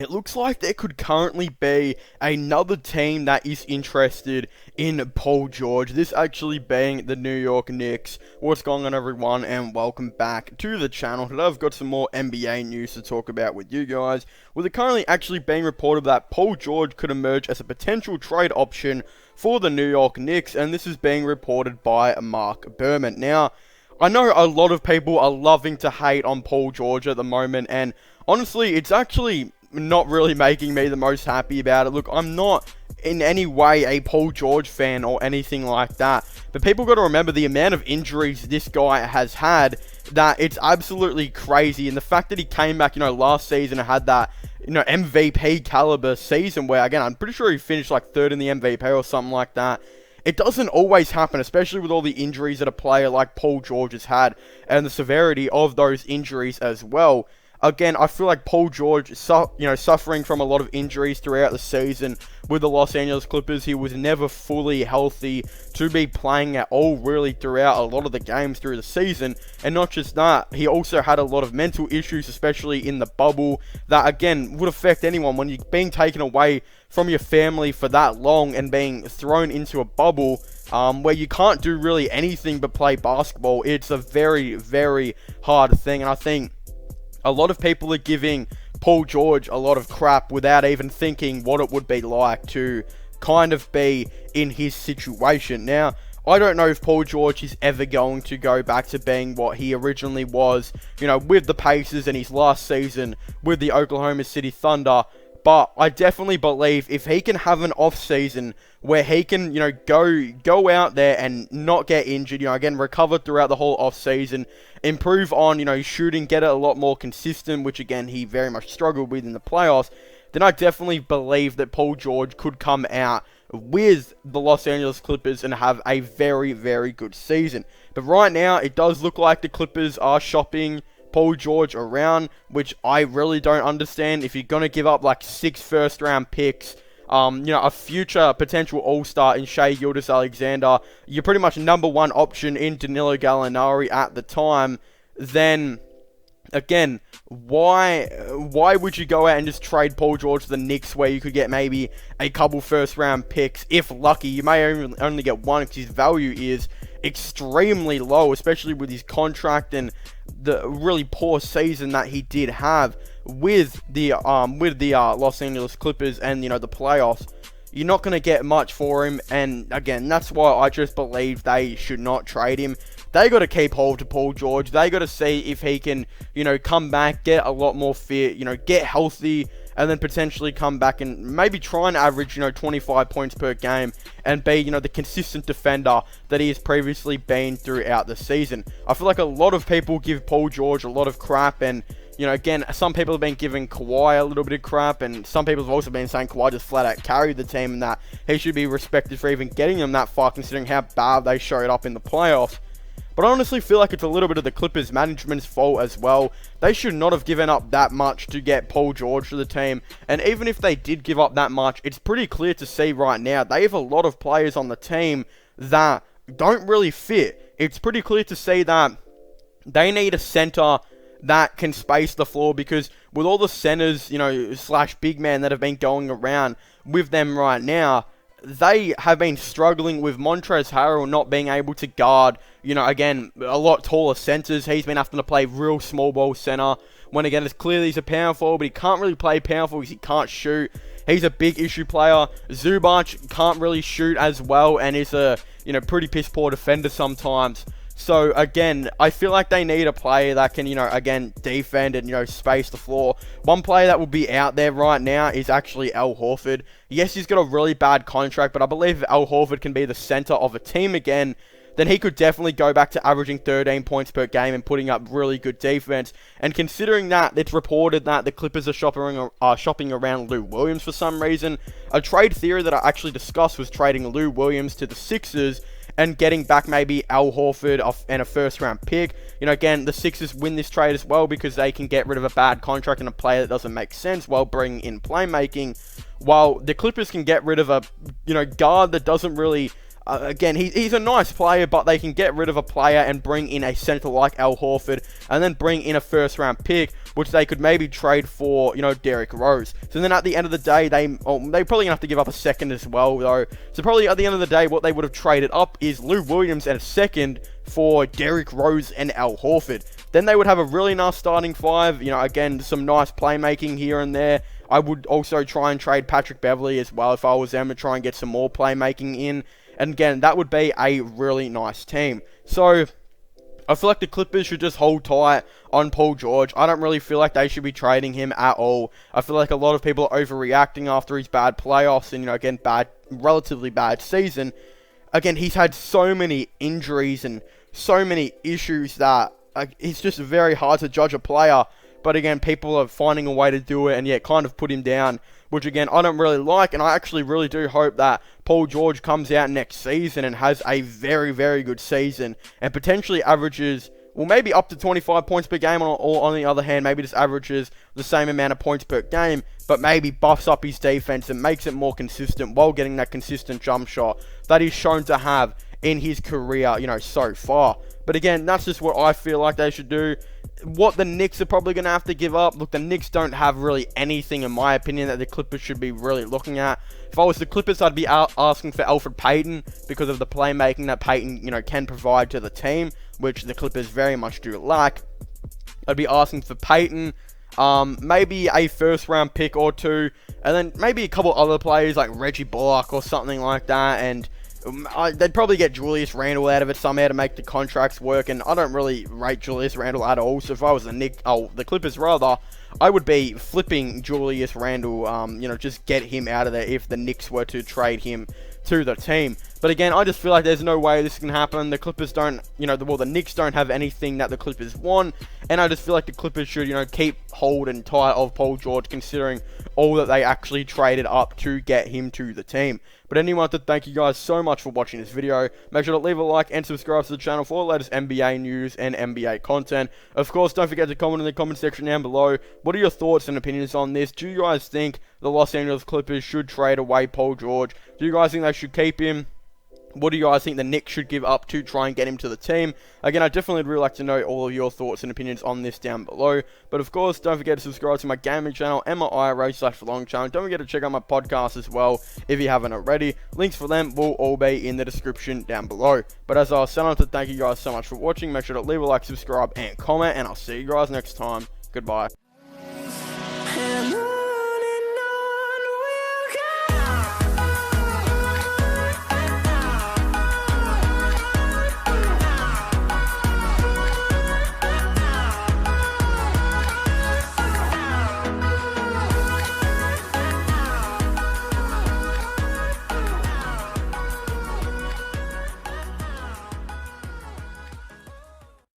It looks like there could currently be another team that is interested in Paul George. This actually being the New York Knicks. What's going on, everyone, and welcome back to the channel. Today I've got some more NBA news to talk about with you guys, with it currently actually being reported that Paul George could emerge as a potential trade option for the New York Knicks, and this is being reported by Mark Berman. Now, I know a lot of people are loving to hate on Paul George at the moment, and honestly, it's actually not really making me the most happy about it. Look, I'm not in any way a Paul George fan or anything like that, but people got to remember the amount of injuries this guy has had, that it's absolutely crazy. And the fact that he came back, last season and had that, MVP caliber season where, again, I'm pretty sure he finished like third in the MVP or something like that. It doesn't always happen, especially with all the injuries that a player like Paul George has had and the severity of those injuries as well. Again, I feel like Paul George, suffering from a lot of injuries throughout the season with the Los Angeles Clippers. He was never fully healthy to be playing at all, really, throughout a lot of the games through the season. And not just that, he also had a lot of mental issues, especially in the bubble, that, again, would affect anyone. When you're being taken away from your family for that long and being thrown into a bubble, where you can't do really anything but play basketball, it's a very, very hard thing. And I think a lot of people are giving Paul George a lot of crap without even thinking what it would be like to kind of be in his situation. Now, I don't know if Paul George is ever going to go back to being what he originally was, with the Pacers in his last season with the Oklahoma City Thunder. But I definitely believe if he can have an off season where he can, go out there and not get injured, again, recover throughout the whole off season, improve on, shooting, get it a lot more consistent, which again, he very much struggled with in the playoffs, then I definitely believe that Paul George could come out with the Los Angeles Clippers and have a very, very good season. But right now, it does look like the Clippers are shopping Paul George around, which I really don't understand. If you're going to give up like 6 first-round picks, a future potential all-star in Shai Gilgeous-Alexander, you're pretty much number one option in Danilo Gallinari at the time, then again, why would you go out and just trade Paul George to the Knicks, where you could get maybe a couple first-round picks, if lucky? You may only get one because his value is extremely low, especially with his contract and the really poor season that he did have with the Los Angeles Clippers and the playoffs. You're not going to get much for him, and again, that's why I just believe they should not trade him. They got to keep hold of Paul George. They got to see if he can, come back, get a lot more fit, get healthy, and then potentially come back and maybe try and average, 25 points per game and be, the consistent defender that he has previously been throughout the season. I feel like a lot of people give Paul George a lot of crap, and again, some people have been giving Kawhi a little bit of crap, and some people have also been saying Kawhi just flat out carried the team and that he should be respected for even getting them that far, considering how bad they showed up in the playoffs. But I honestly feel like it's a little bit of the Clippers management's fault as well. They should not have given up that much to get Paul George to the team. And even if they did give up that much, it's pretty clear to see right now they have a lot of players on the team that don't really fit. It's pretty clear to see that they need a center that can space the floor, because with all the centers, slash big man that have been going around with them right now, they have been struggling with Montrezl Harrell not being able to guard, again, a lot taller centers. He's been having to play real small ball center, when again, it's clear he's a power forward, but he can't really play power forward because he can't shoot. He's a big issue player. Zubac can't really shoot as well, and is a, pretty piss poor defender sometimes. So, again, I feel like they need a player that can, again, defend and, space the floor. One player that will be out there right now is actually Al Horford. Yes, he's got a really bad contract, but I believe if Al Horford can be the center of a team again, then he could definitely go back to averaging 13 points per game and putting up really good defense. And considering that, it's reported that the Clippers are shopping around Lou Williams for some reason. A trade theory that I actually discussed was trading Lou Williams to the Sixers and getting back maybe Al Horford and a first-round pick. Again, the Sixers win this trade as well because they can get rid of a bad contract and a player that doesn't make sense while bringing in playmaking, while the Clippers can get rid of a, guard that doesn't really again, he's a nice player, but they can get rid of a player and bring in a center like Al Horford, and then bring in a first-round pick, which they could maybe trade for, Derrick Rose. So then at the end of the day, they probably gonna have to give up a second as well, though. So probably at the end of the day, what they would have traded up is Lou Williams and a second for Derrick Rose and Al Horford. Then they would have a really nice starting five. Again, some nice playmaking here and there. I would also try and trade Patrick Beverley as well if I was them, to try and get some more playmaking in. And again, that would be a really nice team. So I feel like the Clippers should just hold tight on Paul George. I don't really feel like they should be trading him at all. I feel like a lot of people are overreacting after his bad playoffs and, again, relatively bad season. Again, he's had so many injuries and so many issues that it's just very hard to judge a player. But again, people are finding a way to do it and yet kind of put him down, which again, I don't really like. And I actually really do hope that Paul George comes out next season and has a very, very good season and potentially averages, well, maybe up to 25 points per game, or on the other hand, maybe just averages the same amount of points per game, but maybe buffs up his defense and makes it more consistent while getting that consistent jump shot that he's shown to have in his career, so far. But again, that's just what I feel like they should do. What the Knicks are probably going to have to give up. Look, the Knicks don't have really anything, in my opinion, that the Clippers should be really looking at. If I was the Clippers, I'd be asking for Elfrid Payton because of the playmaking that Payton, can provide to the team, which the Clippers very much do lack. I'd be asking for Payton, maybe a first-round pick or two, and then maybe a couple other players like Reggie Bullock or something like that, and they'd probably get Julius Randle out of it somehow to make the contracts work, and I don't really rate Julius Randle at all. So if I was the Clippers rather, I would be flipping Julius Randle, just get him out of there if the Knicks were to trade him to the team. But again, I just feel like there's no way this can happen. The Clippers don't, the Knicks don't have anything that the Clippers want, and I just feel like the Clippers should, keep hold and tight of Paul George, considering all that they actually traded up to get him to the team. But anyway, I want to thank you guys so much for watching this video. Make sure to leave a like and subscribe to the channel for the latest NBA news and NBA content. Of course, don't forget to comment in the comment section down below. What are your thoughts and opinions on this? Do you guys think the Los Angeles Clippers should trade away Paul George? Do you guys think they should keep him? What do you guys think the Knicks should give up to try and get him to the team? Again, I definitely would really like to know all of your thoughts and opinions on this down below. But of course, don't forget to subscribe to my gaming channel and my IRA/Long channel. Don't forget to check out my podcast as well if you haven't already. Links for them will all be in the description down below. But as I was saying, I want to thank you guys so much for watching. Make sure to leave a like, subscribe, and comment. And I'll see you guys next time. Goodbye.